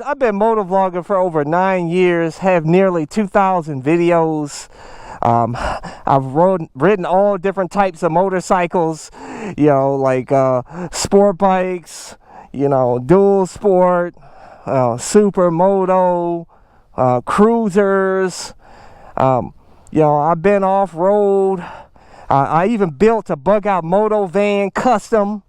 I've been motovlogging for over 9 years, have nearly 2,000 videos. I've ridden all different types of motorcycles, you know, like sport bikes, you know, dual sport, Supermoto, cruisers. You know, I've been off-road. I even built a bug-out moto van custom.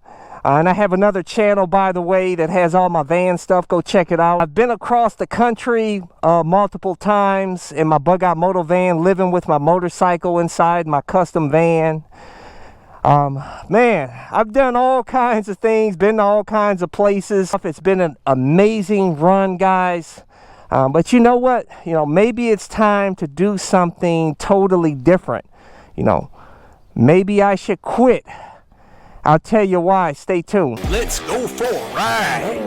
And I have another channel, by the way, that has all my van stuff. Go check it out. I've been across the country multiple times in my bug-out moto van, living with my motorcycle inside my custom van. Man, I've done all kinds of things, been to all kinds of places. It's been an amazing run, guys. But you know what? You know, maybe it's time to do something totally different. You know, maybe I should quit. I'll tell you why. Stay tuned. Let's go for a ride.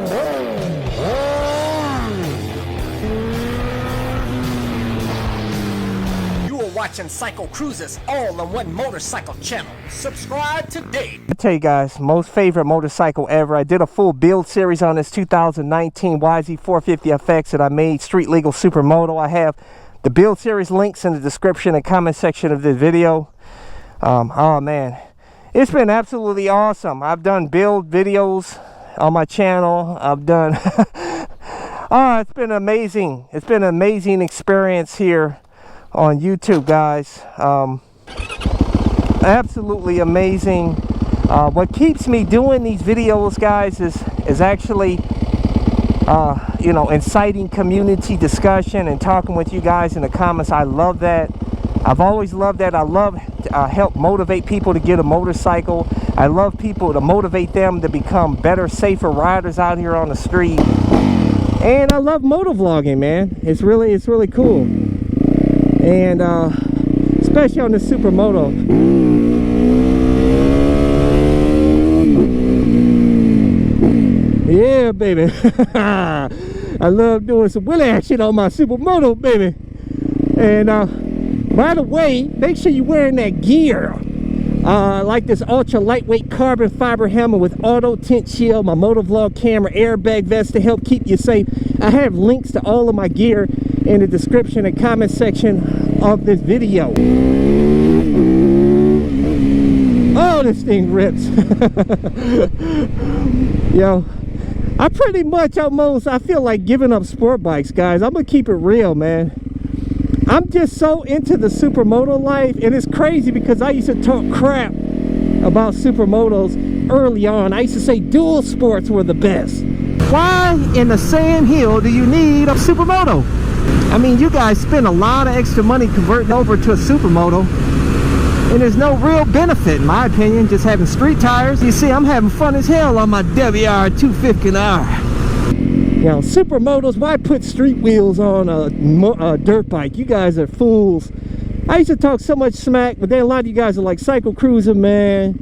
You are watching CycleCruza's all-in-one motorcycle channel. Subscribe today. I tell you guys, most favorite motorcycle ever. I did a full build series on this 2019 YZ450FX that I made street legal Supermoto. I have the build series links in the description and comment section of this video. Oh man, it's been absolutely awesome. I've done build videos on my channel. I've done oh, it's been amazing. It's been an amazing experience here on YouTube, guys. Absolutely amazing. What keeps me doing these videos, guys, is actually you know, inciting community discussion and talking with you guys in the comments. I love that. I've always loved that. I love help motivate people to get a motorcycle. I love people to motivate them to become better, safer riders out here on the street. And I love motovlogging, man. It's really cool. And especially on the Supermoto. Yeah, baby. I love doing some wheel action on my Supermoto, baby. And by the way, make sure you're wearing that gear. Like this ultra lightweight carbon fiber helmet with auto tint shield, my motovlog camera, airbag vest to help keep you safe. I have links to all of my gear in the description and comment section of this video. Oh, this thing rips. Yo, I pretty much I feel like giving up sport bikes, guys. I'm gonna keep it real, man. I'm just so into the Supermoto life, and it's crazy because I used to talk crap about Supermotos early on. I used to say dual sports were the best. Why in the sand hill do you need a Supermoto? I mean, you guys spend a lot of extra money converting over to a Supermoto, and there's no real benefit, in my opinion, just having street tires. You see, I'm having fun as hell on my WR 250R. You know, Supermotos, why put street wheels on a dirt bike? You guys are fools. I used to talk so much smack, but then a lot of you guys are like, CycleCruza, man,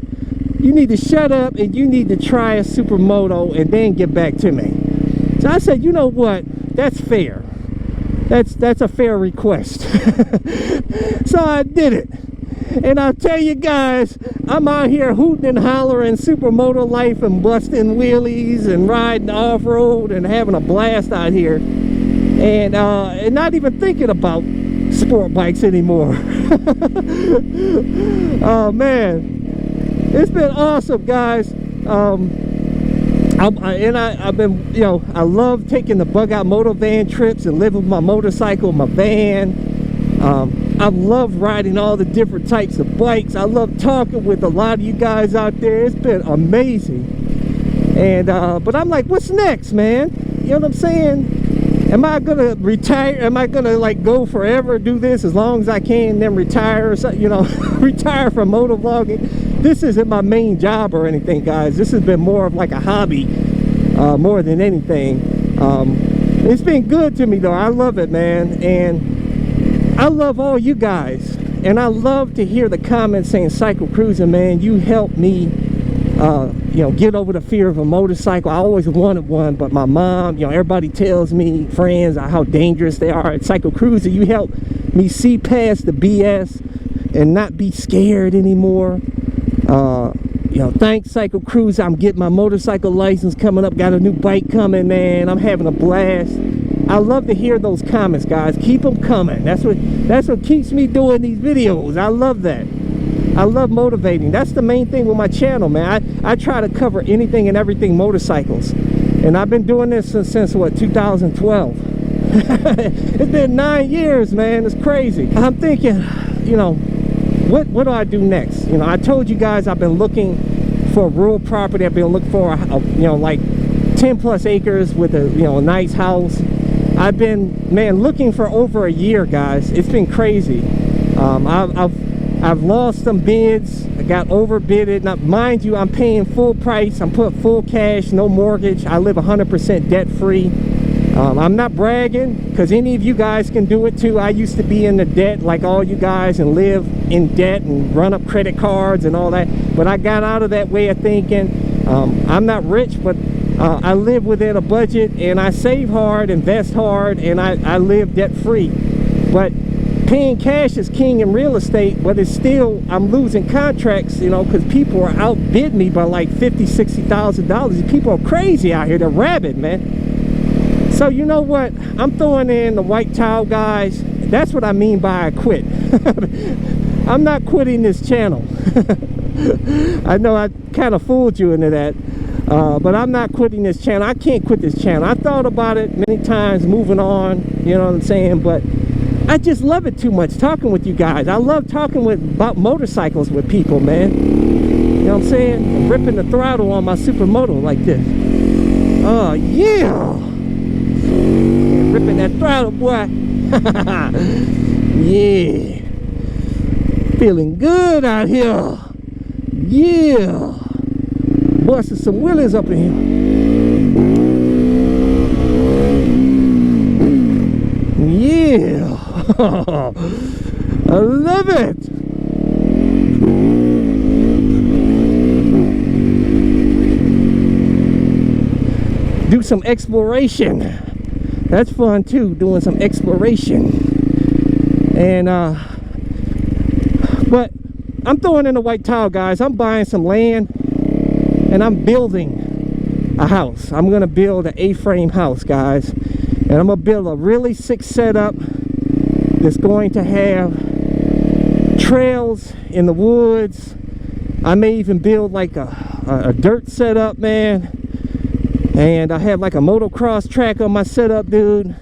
you need to shut up and you need to try a Supermoto and then get back to me. So I said, you know what? That's fair. That's a fair request. So I did it. And I'll tell you guys, I'm out here hooting and hollering Supermoto life and busting wheelies and riding off-road and having a blast out here. And not even thinking about sport bikes anymore. Oh, man. It's been awesome, guys. I've been, you know, I love taking the bug-out moto van trips and living with my motorcycle, my van. I love riding all the different types of bikes. I love talking with a lot of you guys out there. It's been amazing. And but I'm like, what's next, man? You know what I'm saying? Am I gonna retire? Am I gonna like go forever, do this as long as I can, then retire or something, you know? Retire from motovlogging. This isn't my main job or anything, guys. This has been more of like a hobby, more than anything. It's been good to me though. I love it, man. And I love all you guys, and I love to hear the comments saying, CycleCruza, man, you helped me, you know, get over the fear of a motorcycle. I always wanted one, but my mom, you know, everybody tells me, friends, how dangerous they are. At CycleCruza, you helped me see past the BS and not be scared anymore. You you know, thanks CycleCruza. I'm getting my motorcycle license coming up. Got a new bike coming, man. I'm having a blast. I love to hear those comments, guys. Keep them coming. That's what keeps me doing these videos. I love that. I love motivating. That's the main thing with my channel, man. I try to cover anything and everything motorcycles. And I've been doing this since what, 2012. It's been 9 years, man. It's crazy. I'm thinking, you know, what do I do next? You know, I told you guys I've been looking for rural property. I've been looking for you know, like 10 plus acres with a, you know, a nice house. I've been, man, looking for over a year, guys. It's been crazy. I've lost some bids. I got overbidded. Now, mind you, I'm paying full price. I'm putting full cash, no mortgage. I live 100% debt free. I'm not bragging, because any of you guys can do it too. I used to be in the debt like all you guys and live in debt and run up credit cards and all that. But I got out of that way of thinking. I'm not rich, but I live within a budget, and I save hard, invest hard, and I live debt free. But paying cash is king in real estate, but it's still, I'm losing contracts, you know, because people are outbid me by like $50,000, $60,000. People are crazy out here. They're rabid, man. So you know what? I'm throwing in the white towel, guys. That's what I mean by I quit. I'm not quitting this channel. I know I kind of fooled you into that. But I'm not quitting this channel. I can't quit this channel. I thought about it many times, moving on, you know what I'm saying? But I just love it too much, talking with you guys. I love talking about motorcycles with people, man. You know what I'm saying? I'm ripping the throttle on my Supermoto like this. Oh, yeah. Ripping that throttle, boy. Yeah. Feeling good out here. Yeah. Busting some wheelies up in here. Yeah. I love it. Do some exploration. That's fun too, doing some exploration. And but I'm throwing in the white towel, guys. I'm buying some land and I'm building a house. I'm gonna build an A-frame house, guys, and I'm gonna build a really sick setup that's going to have trails in the woods. I may even build like a dirt setup, man. And I have like a motocross track on my setup, dude.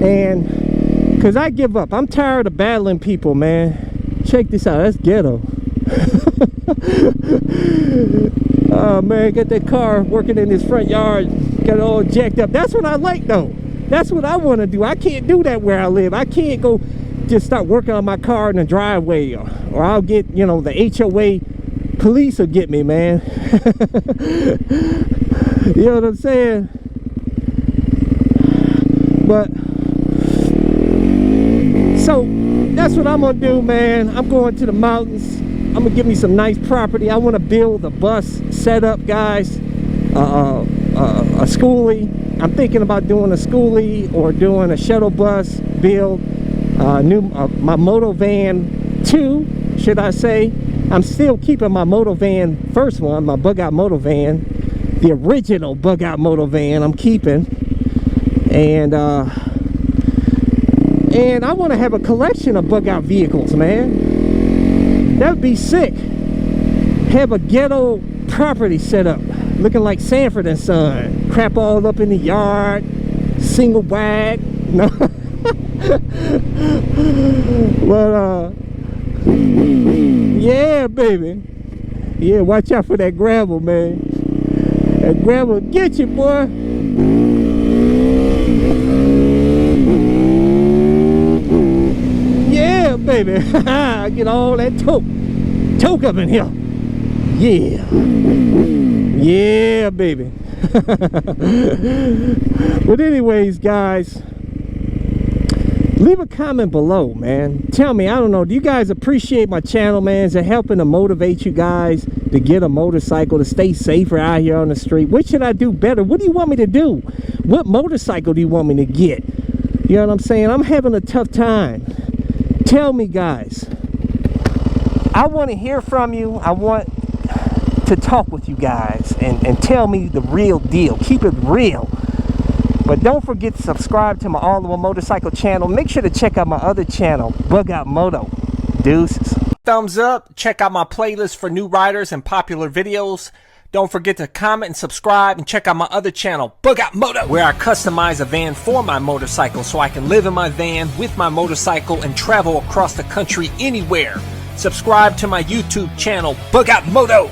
And because I give up. I'm tired of battling people, man. Check this out. That's ghetto. Oh, man. Got that car working in his front yard. Got it all jacked up. That's what I like, though. That's what I want to do. I can't do that where I live. I can't go just start working on my car in the driveway. Or I'll get, you know, the HOA police will get me, man. You know what I'm saying? But so that's what I'm gonna do, man. I'm going to the mountains. I'm gonna give me some nice property. I want to build a bus setup, guys. A schoolie. I'm thinking about doing a schoolie or doing a shuttle bus build. My moto van 2, should I say? I'm still keeping my moto van first one, my bug out moto van, the original bug out moto van. I'm keeping, and I want to have a collection of bug out vehicles, man. That would be sick. Have a ghetto property set up, looking like Sanford and Son. Crap all up in the yard, single wide. No. But yeah, baby. Yeah, watch out for that gravel, man. That gravel will get you, boy. Yeah, baby. Get all that toke up in here. Yeah. Yeah, baby. But anyways, guys, leave a comment below, man. Tell me, I don't know, do you guys appreciate my channel, man? Is it helping to motivate you guys to get a motorcycle, to stay safer out here on the street? What should I do better? What do you want me to do? What motorcycle do you want me to get? You know what I'm saying? I'm having a tough time. Tell me, guys. I want to hear from you. I want to talk with you guys and tell me the real deal. Keep it real. But don't forget to subscribe to my all-in-one motorcycle channel. Make sure to check out my other channel, Bug Out Moto. Deuces. Thumbs up. Check out my playlist for new riders and popular videos. Don't forget to comment and subscribe, and check out my other channel, Bug Out Moto, where I customize a van for my motorcycle so I can live in my van with my motorcycle and travel across the country anywhere. Subscribe to my YouTube channel, Bug Out Moto.